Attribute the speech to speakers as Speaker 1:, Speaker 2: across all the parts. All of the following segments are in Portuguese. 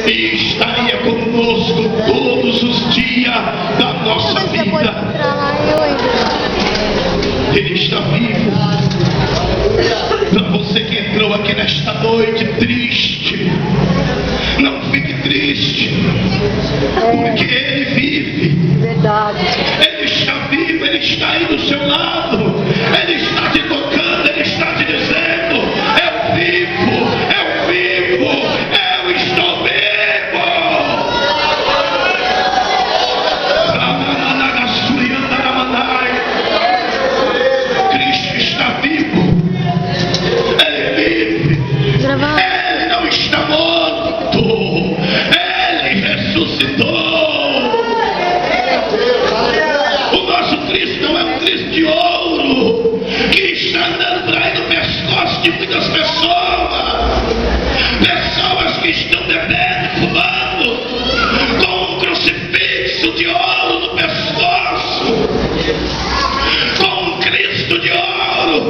Speaker 1: e estaria conosco todos os dias da nossa vida. Ele está vivo. Para você que entrou aqui nesta noite triste, não fique triste, porque Ele vive. Ele está vivo, Ele está aí do seu lado, Ele está te tocando, Ele está te dizendo: eu vivo, eu vivo, eu estou vivo. Cristo está vivo, Ele vive, Ele não está morto, Ele ressuscitou. O nosso Cristo não é um Cristo de ouro que está andando por aí no pescoço de muitas pessoas que estão bebendo, fumando, com um crucifixo de ouro no pescoço, com um Cristo de ouro.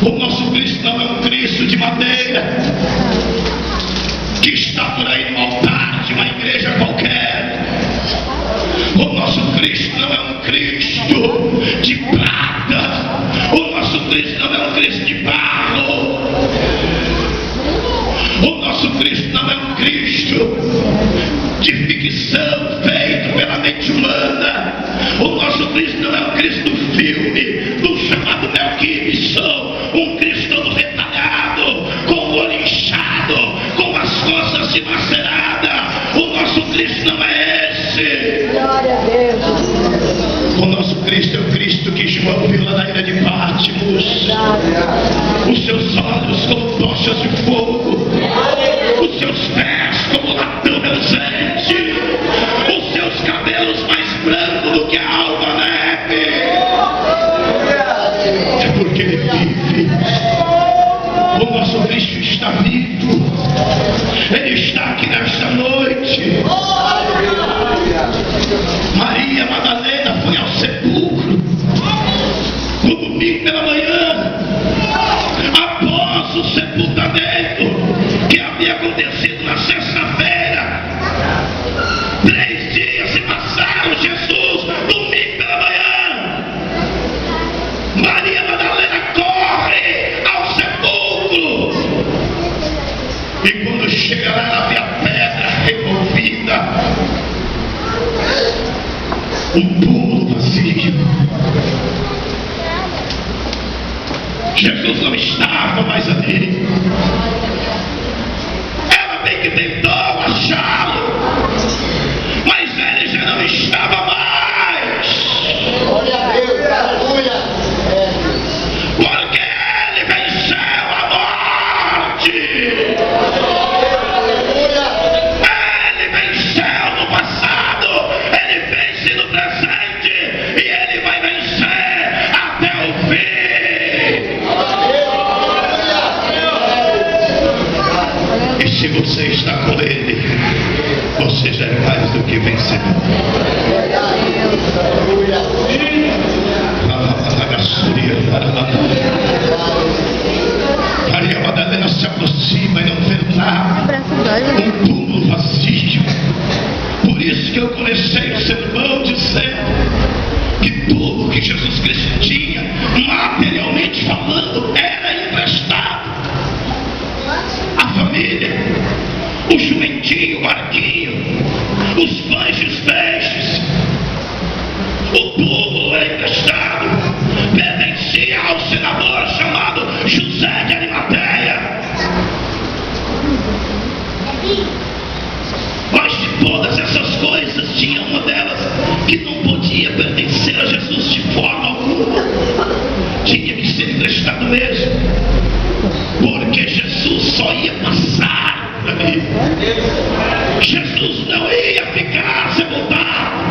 Speaker 1: O nosso Cristo não é um Cristo de madeira que está por aí no altar de uma igreja qualquer. O nosso Cristo não é um Cristo de prata. O nosso Cristo não é um Cristo de barro. O nosso Cristo não é um Cristo de ficção feito pela mente humana. O nosso Cristo não é um Cristo do filme, do chamado Mel Gibson. Um Cristo todo retalhado, com o olho inchado, com as costas dilaceradas. O nosso Cristo não é esse.
Speaker 2: Glória a Deus.
Speaker 1: O nosso Cristo é o Cristo que João viu lá na ilha de Patmos. Os seus olhos como tochas de fogo, os seus pés como latão reluzente, os seus cabelos mais brancos do que a alva neve. É porque Ele vive. O nosso Cristo está vivo. Ele está aqui nesta noite. Maria Madalena foi ao sepulcro no domingo pela manhã, após o sepultamento que havia acontecido na sexta-feira. 3 dias se passaram. Jesus, domingo pela manhã, Maria Madalena corre ao sepulcro, e quando chega lá, ela vê a pedra removida, o túmulo vazio. Jesus não estava mais ali. Ela bem que tentou achá-lo, mas ele já não estava mais.
Speaker 3: Glória a Deus, aleluia.
Speaker 1: Porque ele venceu a morte. Ele venceu no passado, ele vence no presente, e ele vai vencer até o fim. E se você está com Ele, você já é mais do que vencedor. Maria Madalena se aproxima e não vê nada, um túmulo vazio. Por isso que eu comecei o sermão dizendo que tudo que Jesus Cristo tinha, materialmente falando, era emprestado. A família, o jumentinho, o barquinho, os pães e os peixes, o túmulo era emprestado, pertencia ao senador chamado José de Arimateia. Mas de todas essas coisas, tinha uma delas que não podia pertencer a Jesus de forma alguma. Tinha que ser emprestado mesmo, porque Jesus só ia passar por ali. Jesus não ia ficar sepultado.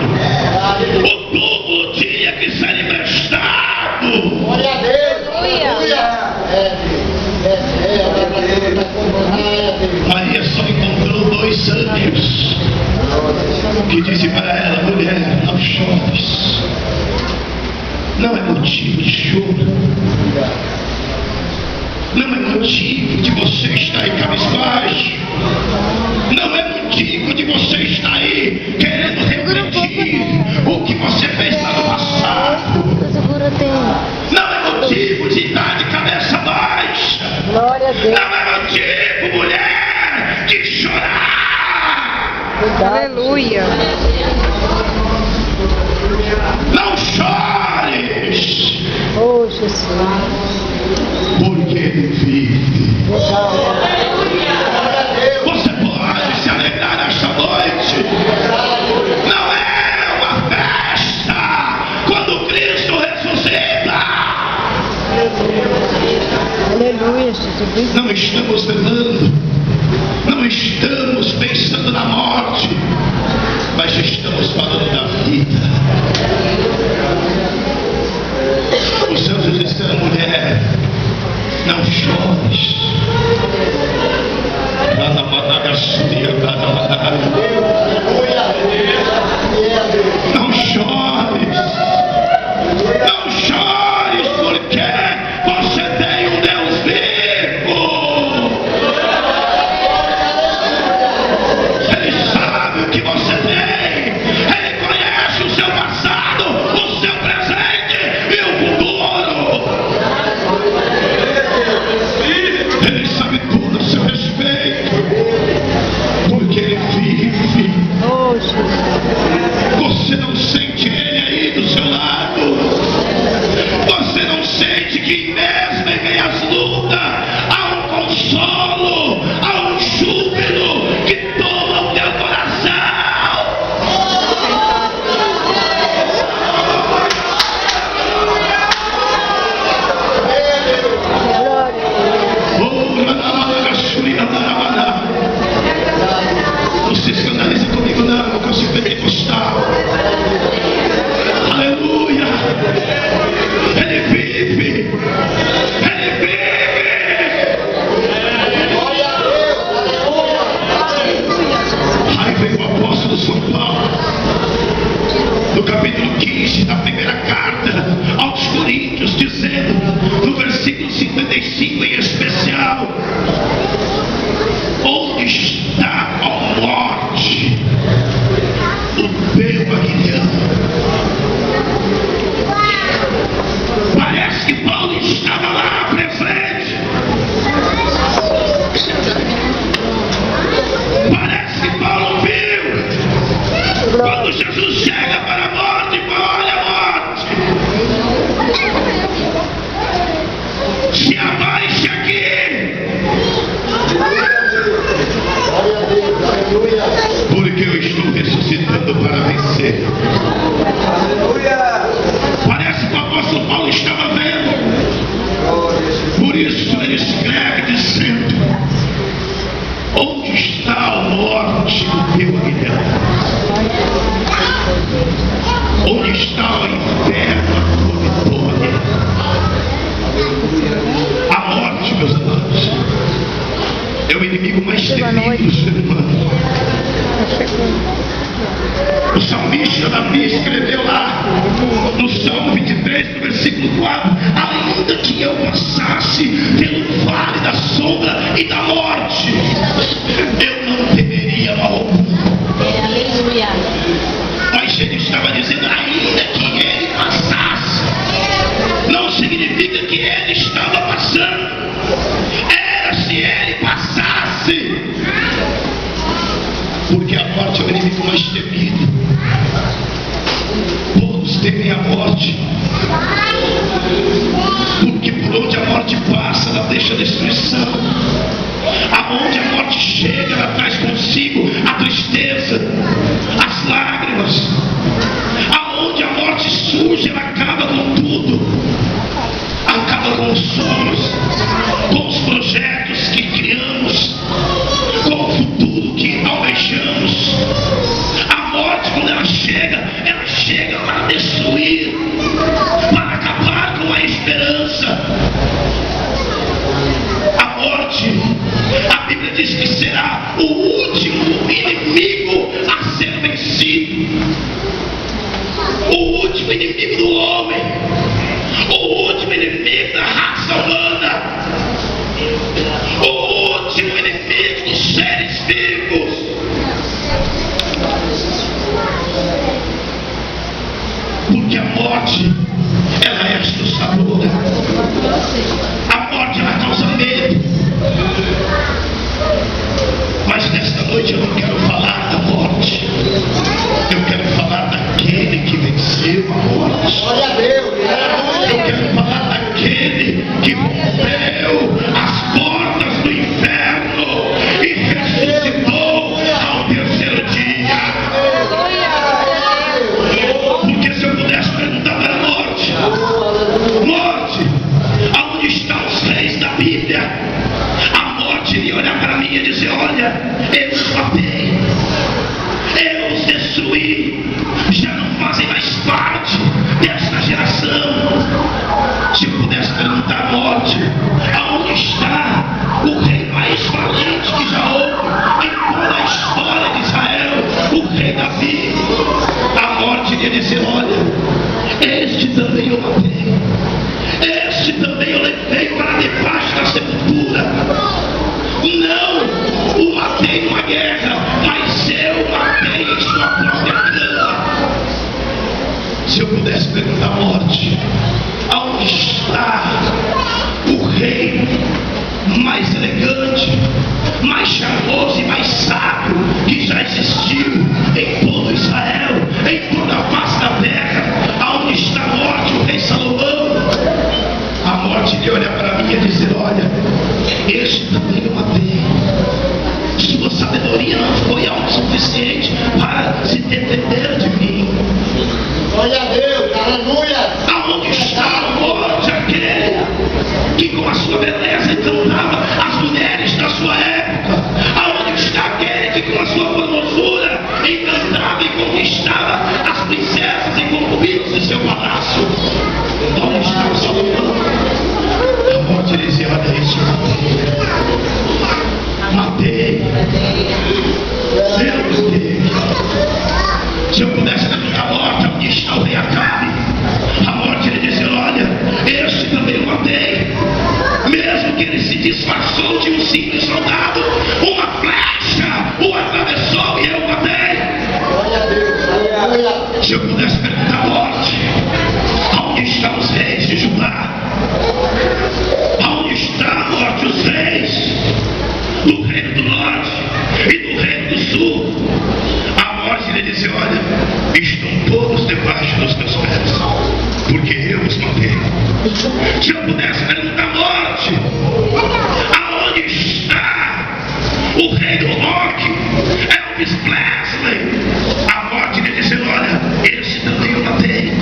Speaker 1: O túmulo tinha que ser emprestado.
Speaker 3: Glória a Deus, aleluia.
Speaker 1: Maria só encontrou 2 anjos que disse para ela: mulher, não chores. Não é motivo de choro. Não é motivo de você estar aí cabisbaixo. Não é motivo de você estar aí querendo repetir o que você fez lá no passado. Não é motivo de dar de cabeça baixa.
Speaker 2: Glória a Deus.
Speaker 1: Não é motivo, mulher, de chorar.
Speaker 2: Aleluia.
Speaker 1: Não chores,
Speaker 2: Oh, Jesus.
Speaker 1: porque Ele vive.
Speaker 2: Legal.
Speaker 1: Você pode se alegrar nesta noite. Não é uma festa quando Cristo ressuscita.
Speaker 2: Aleluia, Jesus.
Speaker 1: Não estamos velando, não estamos pensando na morte, mas estamos falando da vida. Os anjos disseram: mulher, não chores. Não chores. Não chores, porque você tem um Deus vivo. Ele sabe o que você tem. Ele conhece o seu passado, o seu presente e o futuro. Ele sabe tudo a seu respeito, porque Ele vive.
Speaker 2: Oh, Jesus.
Speaker 1: Você não sente Ele aí do seu lado. Você não sente que mesmo em meio às lutas há um consolo, há um júbilo que toma o teu coração. Não se escandalize comigo não, porque eu sou pentecostal. Aleluia. Ele vive. Ele vive.
Speaker 3: Glória a Deus.
Speaker 1: Aí vem o apóstolo São Paulo, no capítulo 15 da primeira carta aos Coríntios, dizendo, no versículo 55 em especial: onde está a morte, o teu aguilhão? Parece que Paulo estava lá presente. Parece que Paulo viu quando Jesus chega para a morte e fala: olha a morte, se abaixe aqui,
Speaker 3: Glória a Deus. Aleluia.
Speaker 1: porque eu estou ressuscitando para vencer.
Speaker 3: Aleluia.
Speaker 1: Parece que o apóstolo Paulo estava vendo. Por isso ele escreve dizendo: onde está a morte do teu aguilhão? Onde está o inferno, a tua vitória? A morte, meus amados, é o inimigo mais terrível do ser humano. O salmista Davi escreveu lá no Salmo 23, no versículo 4: ainda que eu passasse pelo vale da sombra e da morte, eu não temeria mal algum.
Speaker 2: Aleluia.
Speaker 1: Mas ele estava dizendo: ainda que ele passasse, não significa que ele estava passando. Era se ele passasse, porque a morte é o inimigo mais temido. Todos temem a morte, porque por onde a morte passa, ela deixa destruição. Aonde a morte chega, ela traz consigo a tristeza, as lágrimas. Aonde a morte surge, ela acaba com tudo. Acaba com os sonhos, com os projetos que criamos, com o futuro que almejamos. A morte, quando ela chega para destruir, para acabar com a esperança. A morte, a Bíblia diz que será o último inimigo a ser vencido. O último inimigo do homem, o último inimigo da raça humana. morte, ela é assustadora. A morte, ela causa medo. Mas nesta noite eu não quero falar da morte. Eu quero falar daquele que venceu a morte.
Speaker 3: Glória a Deus.
Speaker 1: Eu quero falar daquele que rompeu as portas do inferno e ressuscitou ao terceiro dia. Porque se eu pudesse perguntar para a morte, morte, aonde estão os reis da Bíblia? A morte iria olhar para mim e dizer: olha, eu os matei, eu os destruí, já não fazem mais parte desta geração. Se eu pudesse perguntar à morte, aonde está o rei mais valente que já houve em toda a história de Israel, o rei Davi? A morte iria dizer: olha, este também eu matei, este também eu levei para debaixo da sepultura. Não o matei numa guerra, mas eu matei em sua própria cama. Se eu pudesse perguntar à morte, aonde está o rei mais elegante, mais charmoso e mais sábio que já existiu em todo Israel, em toda a face da terra? Aonde está a morte, o rei Salomão? A morte iria olhar para mim e dizer: olha, este também eu matei. Sua sabedoria não foi algo suficiente para se defender de mim.
Speaker 3: Glória a Deus. Aleluia.
Speaker 1: Aonde está a morte, aquele que com a sua beleza encantava as mulheres da sua época? Aonde está aquele que com a sua formosura encantava e conquistava as princesas e concubinas de seu palácio? Onde está o Salomão? A morte dizia: olha, isso matei. Eu matei. Se eu pudesse perguntar à morte, onde está o rei Acabe? A morte lhe dizia: olha, este também eu matei. Mesmo que ele se disfarçou de um simples soldado, uma flecha o atravessou e eu matei.
Speaker 3: Glória a Deus. Aleluia.
Speaker 1: Se eu pudesse perguntar à morte, aonde estão os reis de Judá? Aonde está a morte, os reis do reino do norte e do reino do sul? A morte lhe disse: olha, estão todos debaixo dos teus pés, porque eu os matei. Se eu pudesse perguntar à morte, aonde está o rei do rock, Elvis Presley? A morte lhe disse: olha, esse também eu matei.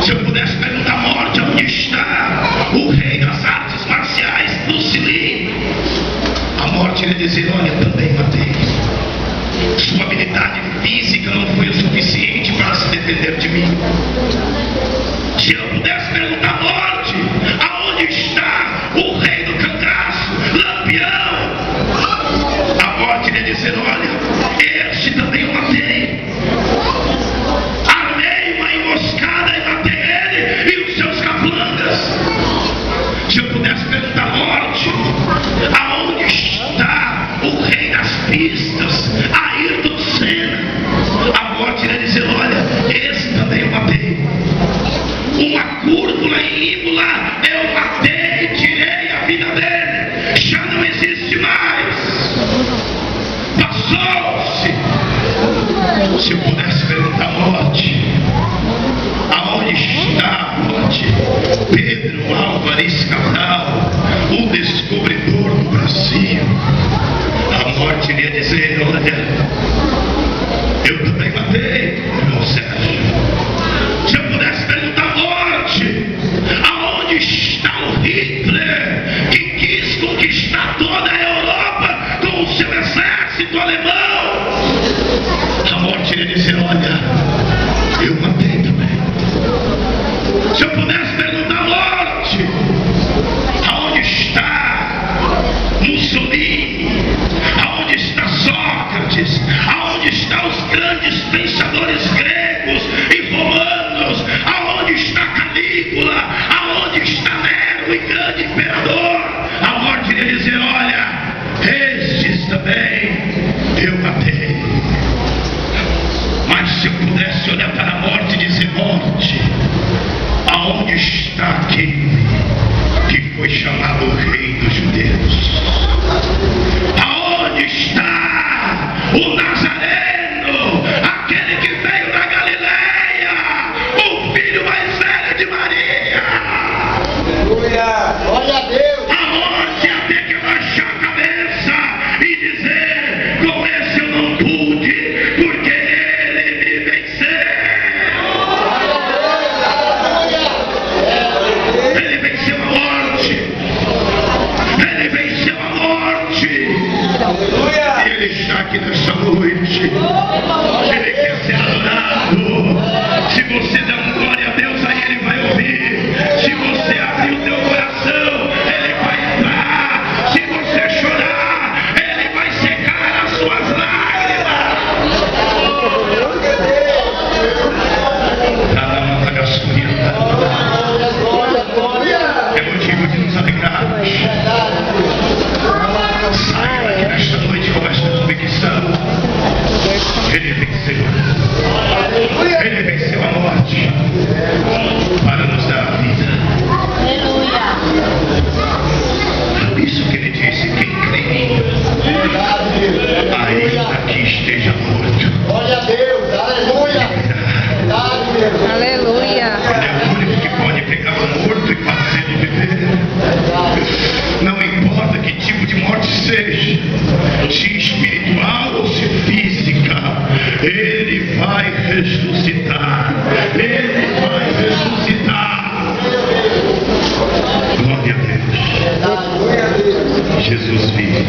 Speaker 1: Se eu pudesse perguntar à morte, onde está o rei das artes marciais, Bruce Lee? A morte lhe dizia: olha, também matei. Sua habilidade física não foi o suficiente para se defender de mim. Se eu pudesse perguntar à morte, aonde está o rei do cangaço, Lampião? A morte lhe dizia: olha, este também eu matei. Armei uma emboscada e matei ele e os seus capangas. Se eu pudesse perguntar à morte, aonde está o rei das pistas, Ayrton Senna? A morte iria dizer: olha, esse também eu matei. Uma cúrvula em Imola eu matei, tirei a vida dele, já não existe mais, passou-se. Se eu pudesse perguntar à morte, aonde está a morte? Pedro Álvares Cabral, o descobridor do Brasil. A morte iria dizer: olha, eu também matei, irmão Sérgio. Se eu pudesse perguntar à morte, aonde está o Hitler, que quis conquistar toda a Europa com o seu exército alemão? A morte iria dizer: olha, eu matei também. Se eu pudesse perguntar à morte, aonde está Mussolini? Aonde está Sócrates? Aonde estão os grandes pensadores gregos e romanos? Aonde está Calígula? Aonde está Nero, o grande imperador? A morte iria dizer: olha, estes também eu matei. Mas se eu pudesse olhar para a morte Ele está aqui nesta noite. Ele quer ser adorado. Se você der um glória a Deus, aí Ele vai ouvir. Se você abrir o teu coração, Ele vai entrar. Se você chorar, Ele vai secar as suas lágrimas. É motivo de nos alegrarmos. Saia daqui nesta noite com esta convicção. Ele venceu. Ele venceu a morte para nos dar a vida.
Speaker 2: Aleluia.
Speaker 1: Por isso que ele disse: quem crê em mim, ainda que esteja morto,
Speaker 3: Glória a Deus, aleluia.
Speaker 2: Aleluia.
Speaker 1: Ele é o único que pode pegar o morto e fazê-lo viver. Não importa que tipo de morte seja, se espiritual ou se física, Ele vai ressuscitar. Ele vai ressuscitar. Glória a Deus. Jesus vive.